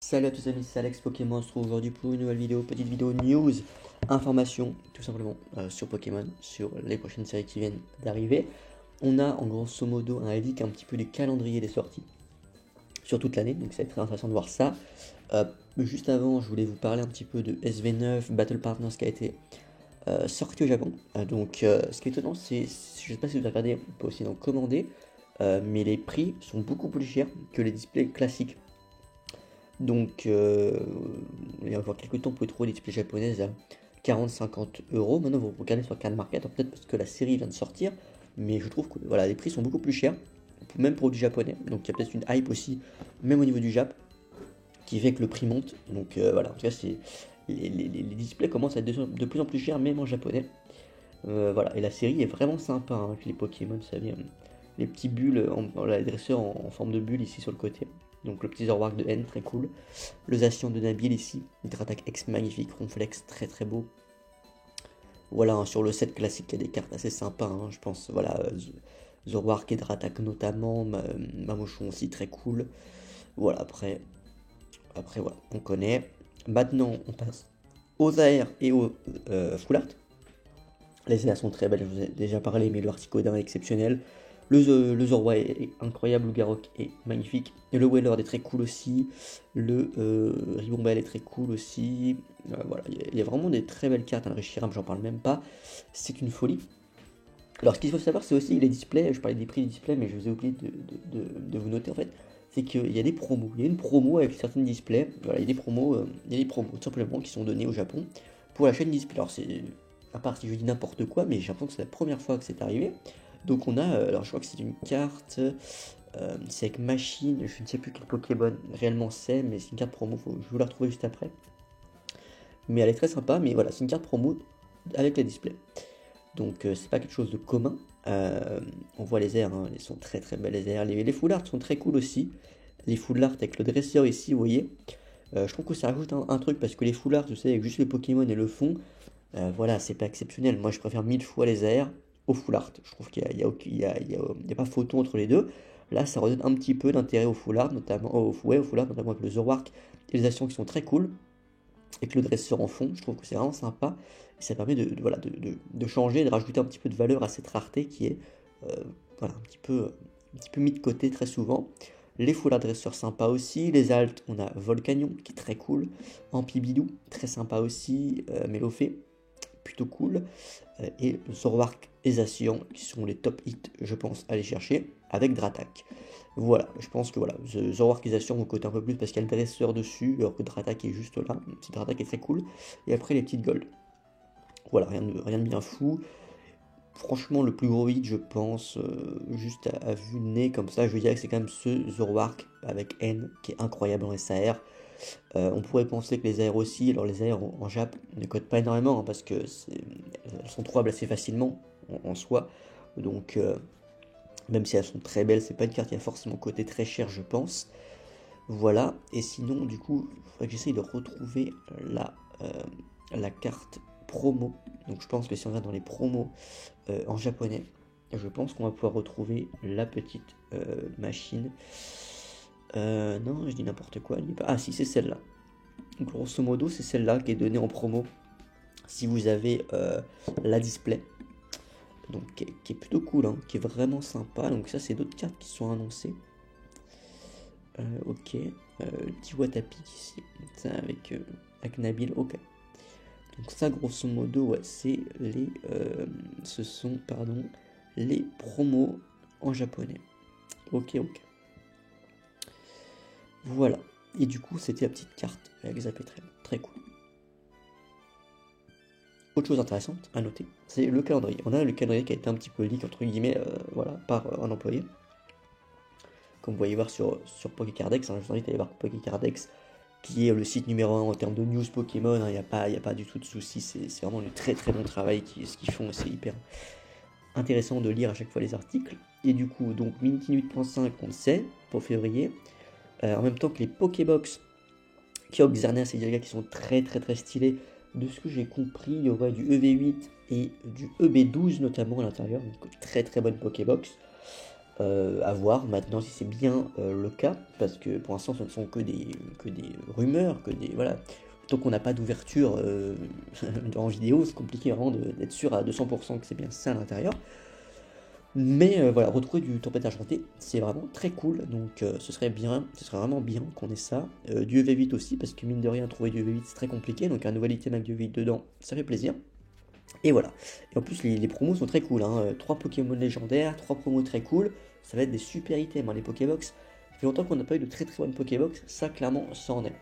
Salut à tous amis, c'est Alex Pokémon. On se retrouve aujourd'hui pour une nouvelle vidéo, petite vidéo news, information tout simplement sur Pokémon, sur les prochaines séries qui viennent d'arriver. On a en grosso modo un leak un petit peu du calendrier des sorties sur toute l'année, donc ça va être très intéressant de voir ça. Juste avant, je voulais vous parler un petit peu de SV9 Battle Partners qui a été sorti au Japon. Ce qui est étonnant, c'est, je sais pas si vous avez regardé, on peut aussi en commander, mais les prix sont beaucoup plus chers que les displays classiques. Il y a encore quelques temps, vous pouvez trouver des displays japonaises à 40-50 euros. Maintenant, vous regardez sur Can Market, peut-être parce que la série vient de sortir, mais je trouve que voilà, les prix sont beaucoup plus chers, même pour du japonais. Donc, il y a peut-être une hype aussi, même au niveau du Jap, qui fait que le prix monte. Voilà, en tout cas, les displays commencent à être de plus en plus chers, même en japonais. Voilà, et la série est vraiment sympa, hein, avec les Pokémon, ça vient. Les petits bulles, les dresseurs en forme de bulle ici sur le côté. Donc le petit Zorwak de N, très cool. Le Zacian de Nabil ici, Hydrataque X magnifique, Ronflex très très beau. Voilà, hein, sur le set classique, il y a des cartes assez sympas, hein, je pense. Voilà, Zorwak et Hydrataque notamment, Mamochon aussi très cool. Voilà, après voilà, on connaît. Maintenant, on passe aux AR et aux Full Art. Les AR sont très belles, je vous ai déjà parlé, mais le Articodin est exceptionnel. Le Zorua est incroyable, le Garok est magnifique. Et le Wailord est très cool aussi. Le Ribombelle est très cool aussi. Voilà, il y a vraiment des très belles cartes. Le Reshiram, j'en parle même pas. C'est une folie. Alors, ce qu'il faut savoir, c'est aussi les displays. Je parlais des prix des displays, mais je vous ai oublié de vous noter en fait. C'est qu'il y a des promos. Il y a une promo avec certains displays. Voilà, il y a des promos tout simplement qui sont donnés au Japon pour la chaîne display. Alors, c'est à part si je dis n'importe quoi, mais j'ai l'impression que c'est la première fois que c'est arrivé. Donc on a, alors je crois que c'est une carte, c'est avec machine, je ne sais plus quel Pokémon réellement c'est, mais c'est une carte promo, je vais vous la retrouver juste après. Mais elle est très sympa, mais voilà, c'est une carte promo avec les displays. Donc c'est pas quelque chose de commun. On voit les airs, hein, ils sont très très belles les airs. Les full art sont très cool aussi. Les full art avec le dresseur ici, vous voyez. Je trouve que ça rajoute un truc parce que les full art, vous savez, avec juste les Pokémon et le fond, voilà, c'est pas exceptionnel. Moi, je préfère 1000 fois les AR au full art. Je trouve qu'il y a pas photo entre les deux. Là, ça redonne un petit peu d'intérêt au full art, notamment au full art, notamment avec le Zoroark et les actions qui sont très cool. Avec le dresseur en fond, je trouve que c'est vraiment sympa. Et ça permet voilà, de changer, de rajouter un petit peu de valeur à cette rareté qui est voilà, un petit peu mis de côté très souvent. Les full art dresseurs sympas aussi. Les altes, on a Volcanion qui est très cool. Ampibidou, très sympa aussi. Mélofée, plutôt cool. Et Zoroark et Zacian qui sont les top hits, je pense, à aller chercher avec Dratak. Voilà, je pense que voilà, Zoroark et Zacian vont coter un peu plus parce qu'il y a le dresseur dessus, alors que Dratak est juste là. Le petit Dratak est très cool. Et après les petites gold. Voilà, rien de bien fou. Franchement, le plus gros hit, je pense, juste à vue de nez comme ça, je veux dire que c'est quand même ce Zoroark avec N qui est incroyable en SAR. On pourrait penser que les AR aussi, alors les AR en Jap ne codent pas énormément, hein, parce que elles sont trouvables assez facilement en soi. Donc même si elles sont très belles, c'est pas une carte qui a forcément coté très cher, je pense. Voilà, et sinon du coup, il faudrait que j'essaye de retrouver la carte promo. Donc je pense que si on regarde dans les promos en japonais, je pense qu'on va pouvoir retrouver la petite machine. Non, je dis n'importe quoi. Ah si, c'est celle-là. Grosso modo, c'est celle-là qui est donnée en promo si vous avez la display. Donc qui est plutôt cool, hein, qui est vraiment sympa. Donc ça, c'est d'autres cartes qui sont annoncées. Ok. Tiwatapi ici. Ça avec Nabil, ok. Donc ça, grosso modo, ouais, ce sont, pardon, les promos en japonais. Ok. Voilà. Et du coup, c'était la petite carte avec Zapetren. Très cool. Autre chose intéressante à noter, c'est le calendrier. On a le calendrier qui a été un petit peu leak, entre guillemets, voilà, par un employé. Comme vous voyez voir sur Pokécardex, hein, je vous invite à aller voir Pokécardex, qui est le site numéro 1 en termes de news Pokémon. Il n'y a pas du tout de soucis, c'est vraiment du très très bon travail ce qu'ils font, c'est hyper intéressant de lire à chaque fois les articles. Et du coup, donc Minity 8.5, on le sait, pour février. En même temps que les Pokébox, Kyogre, Xerneas et Dialga qui sont très très très stylés. De ce que j'ai compris, il y aurait du EV8 et du EB12 notamment à l'intérieur. Donc très très bonne Pokébox. À voir maintenant si c'est bien le cas, parce que pour l'instant ce ne sont que des rumeurs, voilà. Tant qu'on n'a pas d'ouverture en vidéo, c'est compliqué vraiment d'être sûr à 200% que c'est bien ça à l'intérieur. Mais voilà, retrouver du Tempête Argentée, c'est vraiment très cool, donc ce serait vraiment bien qu'on ait ça. Du EV8 aussi, parce que mine de rien, trouver du EV8 c'est très compliqué, donc un nouvel item avec du EV8 dedans, ça fait plaisir. Et voilà. Et en plus, les promos sont très cool, hein. 3 Pokémon légendaires, 3 promos très cool, ça va être des super items, hein, les Pokébox. Ça fait longtemps qu'on n'a pas eu de très très bonnes Pokébox, ça clairement, ça en est.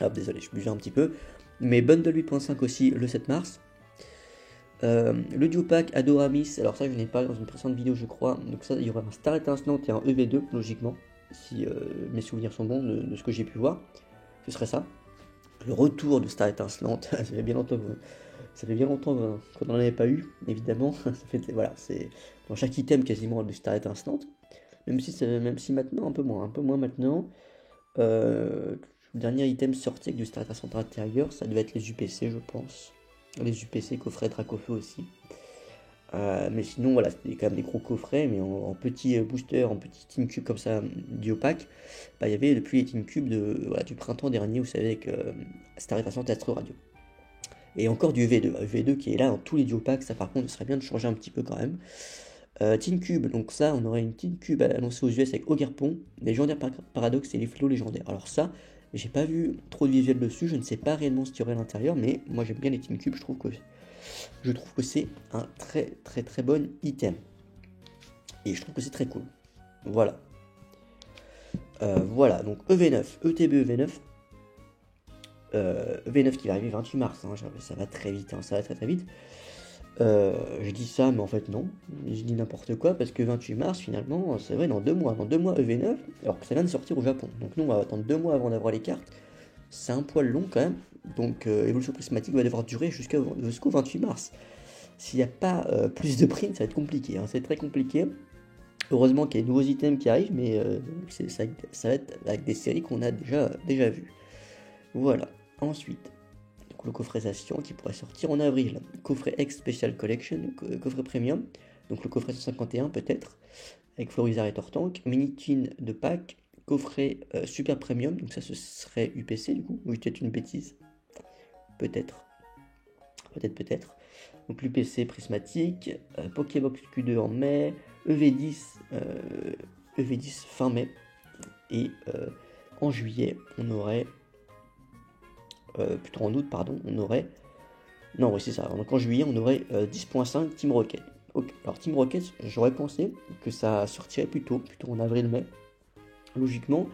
Hop, désolé, je buvais un petit peu. Mais Bundle 8.5 aussi le 7 mars. Le duo pack Adoramis, alors ça je n'ai pas dans une précédente vidéo je crois, donc ça il y aura un Star étincelant et un EV2 logiquement, si mes souvenirs sont bons de ce que j'ai pu voir, ce serait ça. Le retour de Star étincelante, ça fait bien longtemps qu'on n'en avait pas eu, évidemment, voilà, c'est dans chaque item quasiment de Star étincelante, même si maintenant un peu moins maintenant. Le dernier item sorti avec du Star étincelante à l'intérieur, ça devait être les UPC je pense. Les UPC, coffret Dracofeu aussi. Mais sinon, voilà, c'était quand même des gros coffrets, mais en petits boosters, en petits Team Cube comme ça, du opaque. Bah, il y avait depuis les Team Cube voilà, du printemps dernier, vous savez, avec Star Station Astro Radio. Et encore du EV2. EV2 qui est là dans tous les duopacks, ça par contre, ce serait bien de changer un petit peu quand même. Team Cube, donc ça, on aurait une Team Cube annoncée aux US avec Ogerpon, légendaire paradoxe et les flots légendaires. Alors ça, j'ai pas vu trop de visuels dessus, je ne sais pas réellement ce qu'il y aurait à l'intérieur, mais moi j'aime bien les Team Cube, je trouve que c'est un très très très bon item. Et je trouve que c'est très cool. Voilà. Voilà, donc EV9, ETB EV9. EV9 qui va arriver 28 mars, hein, ça va très vite, hein, ça va très très vite. J'ai dit ça, mais en fait non, je dis n'importe quoi, parce que 28 mars, finalement, c'est vrai, dans 2 mois. Dans 2 mois EV9, alors que ça vient de sortir au Japon. Donc nous, on va attendre 2 mois avant d'avoir les cartes. C'est un poil long quand même. Donc évolution prismatique va devoir durer jusqu'au 28 mars. S'il n'y a pas plus de print, ça va être compliqué, hein, c'est très compliqué. Heureusement qu'il y a de nouveaux items qui arrivent, mais ça va être avec des séries qu'on a déjà vues. Voilà. Ensuite, donc le coffret Station qui pourrait sortir en avril. Coffret X Special Collection, coffret Premium. Donc le coffret 151 peut-être, avec Florizarre et Tortank. Mini Tin de pack. Coffret Super Premium, donc ça ce serait UPC du coup. Oui, peut-être une bêtise. Peut-être. Peut-être. Donc l'UPC prismatique. Pokébox Q2 en mai. EV10 fin mai. Et en juillet, on aurait. Plutôt en août, pardon, on aurait. Non, oui, c'est ça. Donc en juillet, on aurait 10.5 Team Rocket. Okay. Alors Team Rocket, j'aurais pensé que ça sortirait plutôt en avril-mai. Logiquement,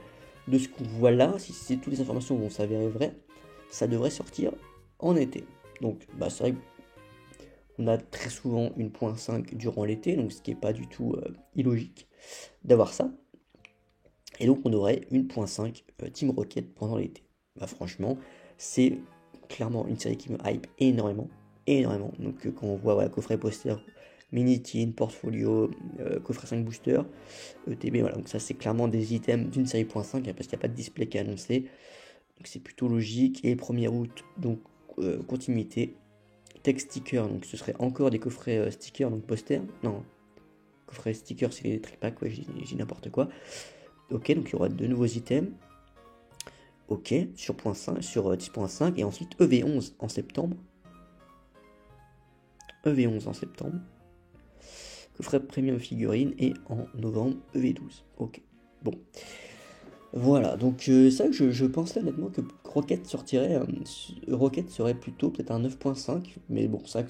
de ce qu'on voit là, si toutes les informations vont s'avérer vraies, ça devrait sortir en été. Donc, bah, c'est vrai qu'on a très souvent une 1.5 durant l'été, donc ce qui n'est pas du tout illogique d'avoir ça. Et donc, on aurait une 1.5 Team Rocket pendant l'été. Bah, franchement, c'est clairement une série qui me hype énormément. Donc, quand on voit voilà, coffret poster, mini teen, portfolio, coffret 5 booster, ETB, voilà. Donc, ça, c'est clairement des items d'une série .5 hein, parce qu'il n'y a pas de display qui est annoncé. Donc, c'est plutôt logique. Et 1er août, donc, continuité. Text sticker, donc ce serait encore des coffrets stickers, donc poster. Non, coffret sticker, c'est les tripacks, ouais, j'ai n'importe quoi. Ok, donc il y aura de nouveaux items. Ok, sur 10.5 et ensuite EV11 en septembre. Coffret premium figurine et en novembre EV12. Ok, bon. Voilà, donc ça je pensais honnêtement que Rocket Rocket serait plutôt peut-être un 9.5, mais bon, ça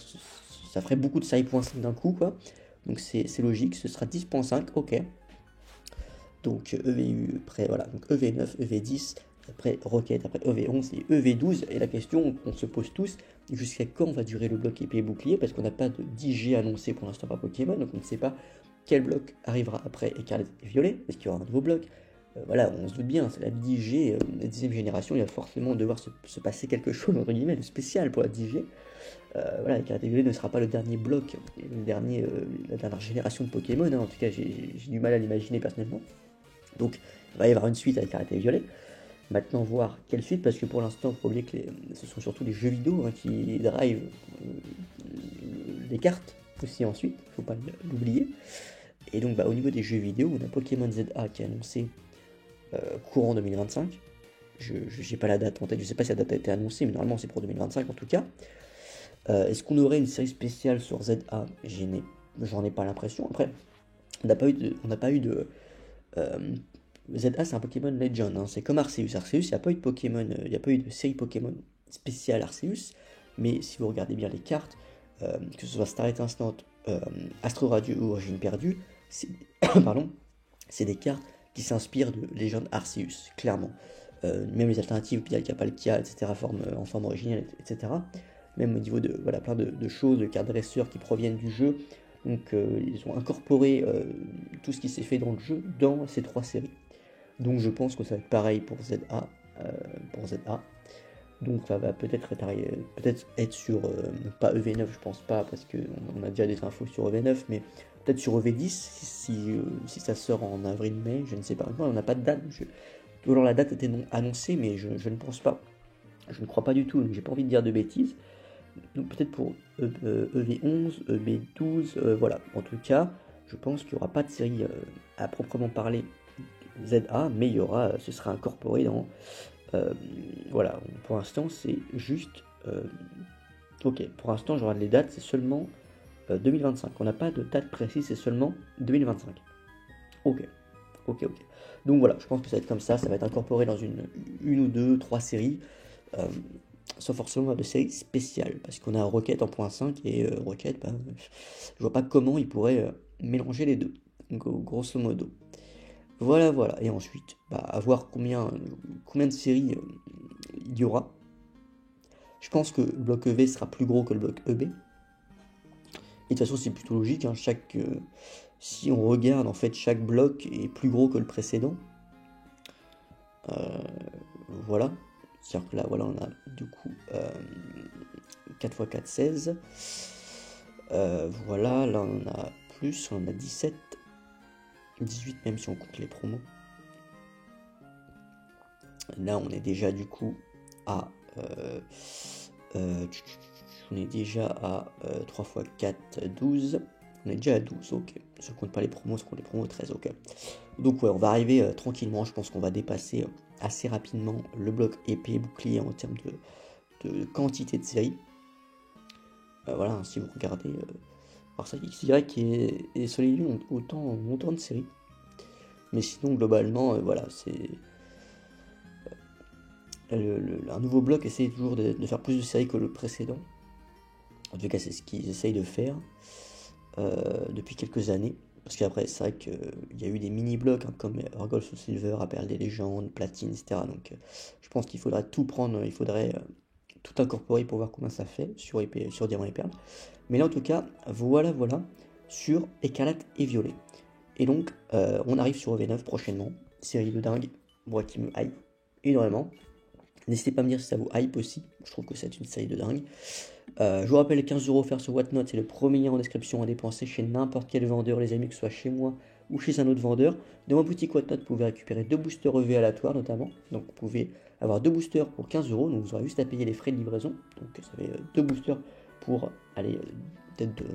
ferait beaucoup de 5.5 d'un coup, quoi. Donc c'est logique, ce sera 10.5, ok. Donc EVU, après voilà, donc EV9, EV10, après Rocket, après EV11 et EV12. Et la question qu'on se pose tous, jusqu'à quand va durer le bloc épée et bouclier, parce qu'on n'a pas de 10G annoncé pour l'instant par Pokémon, donc on ne sait pas quel bloc arrivera après Écarlate et Violet, parce qu'il y aura un nouveau bloc. Voilà, on se doute bien, c'est la 10G, la 10e génération, il va forcément devoir se passer quelque chose, entre guillemets, de spécial pour la 10G. Voilà, Écarlate et Violet ne sera pas le dernier bloc, la dernière génération de Pokémon, hein. En tout cas j'ai du mal à l'imaginer personnellement. Donc il va y avoir une suite avec Écarlate et Violet. Maintenant voir quelle suite, parce que pour l'instant il faut oublier que ce sont surtout les jeux vidéo hein, qui drive le des cartes aussi ensuite, faut pas l'oublier. Et donc au niveau des jeux vidéo, on a Pokémon ZA qui est annoncé courant 2025. Je n'ai pas la date en tête, je sais pas si la date a été annoncée, mais normalement c'est pour 2025 en tout cas. Est-ce qu'on aurait une série spéciale sur ZA? J'en ai pas l'impression. Après, on n'a pas eu de ZA, c'est un Pokémon Legend, hein. C'est comme Arceus. Arceus, il n'y a pas eu de Pokémon, il n'y a pas eu de série Pokémon spéciale Arceus, mais si vous regardez bien les cartes, que ce soit Starlight Instant, Astro Radio ou Origine Perdue, pardon, c'est des cartes qui s'inspirent de légendes Arceus, clairement. Même les alternatives, Pidalka, Palkia, etc., en forme originale, etc. Même au niveau de plein de choses, de cartes dresseurs qui proviennent du jeu. Donc ils ont incorporé tout ce qui s'est fait dans le jeu dans ces 3 séries. Donc je pense que ça va être pareil pour ZA. Donc ça va peut-être être sur, pas EV9, je pense pas, parce qu'on a déjà des infos sur EV9, mais peut-être sur EV10, si ça sort en avril-mai, je ne sais pas. Non, on n'a pas de date. Alors la date était annoncée, mais je ne pense pas. Je ne crois pas du tout, donc j'ai pas envie de dire de bêtises. Donc peut-être pour EV11, EV12, voilà. En tout cas, je pense qu'il n'y aura pas de série à proprement parler ZA, mais ce sera incorporé dans... voilà, pour l'instant c'est juste... ok, pour l'instant j'aurai les dates, c'est seulement 2025. On n'a pas de date précise, c'est seulement 2025. Ok. Donc voilà, je pense que ça va être comme ça va être incorporé dans une ou deux, 3 séries, sans forcément de séries spéciales, parce qu'on a Rocket en point 5 et Rocket, je vois pas comment ils pourraient mélanger les deux, grosso modo. Voilà, et ensuite, à voir combien de séries il y aura. Je pense que le bloc EV sera plus gros que le bloc EB. Et de toute façon, c'est plutôt logique, hein, si on regarde, en fait, chaque bloc est plus gros que le précédent. Voilà. C'est-à-dire que là, voilà, on a du coup 4 x 4, 16. Voilà, là, on a plus, on a 17. 18 même si on compte les promos. Là, on est déjà du coup à... on est déjà à 3 x 4, 12. On est déjà à 12, ok. Si on compte pas les promos, si on compte les promos, 13, ok. Donc ouais, on va arriver tranquillement. Je pense qu'on va dépasser assez rapidement le bloc épée, bouclier en termes de quantité de séries. Voilà, hein, si vous regardez... alors ça, XY et Solid ont autant de séries. Mais sinon, globalement, voilà, c'est... un nouveau bloc essaye toujours de faire plus de séries que le précédent. En tout cas, c'est ce qu'ils essayent de faire depuis quelques années. Parce qu'après, c'est vrai qu'il y a eu des mini-blocs hein, comme Gold Soul Silver, Appel des légendes, Platine, etc. Donc je pense qu'il faudrait tout prendre, il faudrait tout incorporer pour voir combien ça fait sur Diamant et Perle. Mais là, en tout cas, voilà, sur Écarlate et Violet. Et donc, on arrive sur EV9 prochainement. Série de dingue, moi qui me hype énormément. N'hésitez pas à me dire si ça vous hype aussi. Je trouve que c'est une série de dingue. Je vous rappelle, 15€ offerts sur Whatnot, c'est le premier lien en description à dépenser chez n'importe quel vendeur, les amis, que ce soit chez moi ou chez un autre vendeur. Dans ma boutique Whatnot, vous pouvez récupérer 2 boosters EV aléatoires notamment. Donc vous pouvez avoir 2 boosters pour 15€, donc vous aurez juste à payer les frais de livraison. Donc ça fait 2 boosters pour aller peut-être de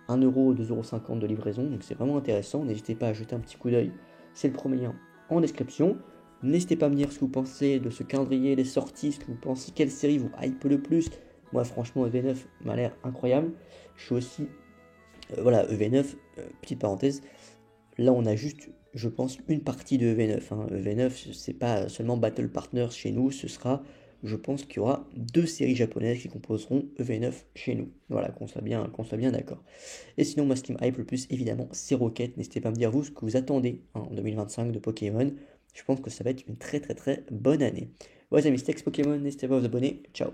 1€, 2,50€ de livraison. Donc c'est vraiment intéressant. N'hésitez pas à jeter un petit coup d'œil. C'est le premier lien en description. N'hésitez pas à me dire ce que vous pensez de ce calendrier, les sorties, ce que vous pensez, quelle série vous hype le plus. Moi, franchement, EV9 m'a l'air incroyable. Je suis aussi... voilà, EV9, petite parenthèse. Là, on a juste, je pense, une partie de EV9. Hein. EV9, c'est pas seulement Battle Partners chez nous. Ce sera, je pense qu'il y aura 2 séries japonaises qui composeront EV9 chez nous. Voilà, qu'on soit bien d'accord. Et sinon, moi, ce qui me hype le plus, évidemment, c'est Rocket. N'hésitez pas à me dire, vous, ce que vous attendez hein, en 2025 de Pokémon. Je pense que ça va être une très bonne année. Voilà, les amis, c'était Pokémon. N'hésitez pas à vous abonner. Ciao.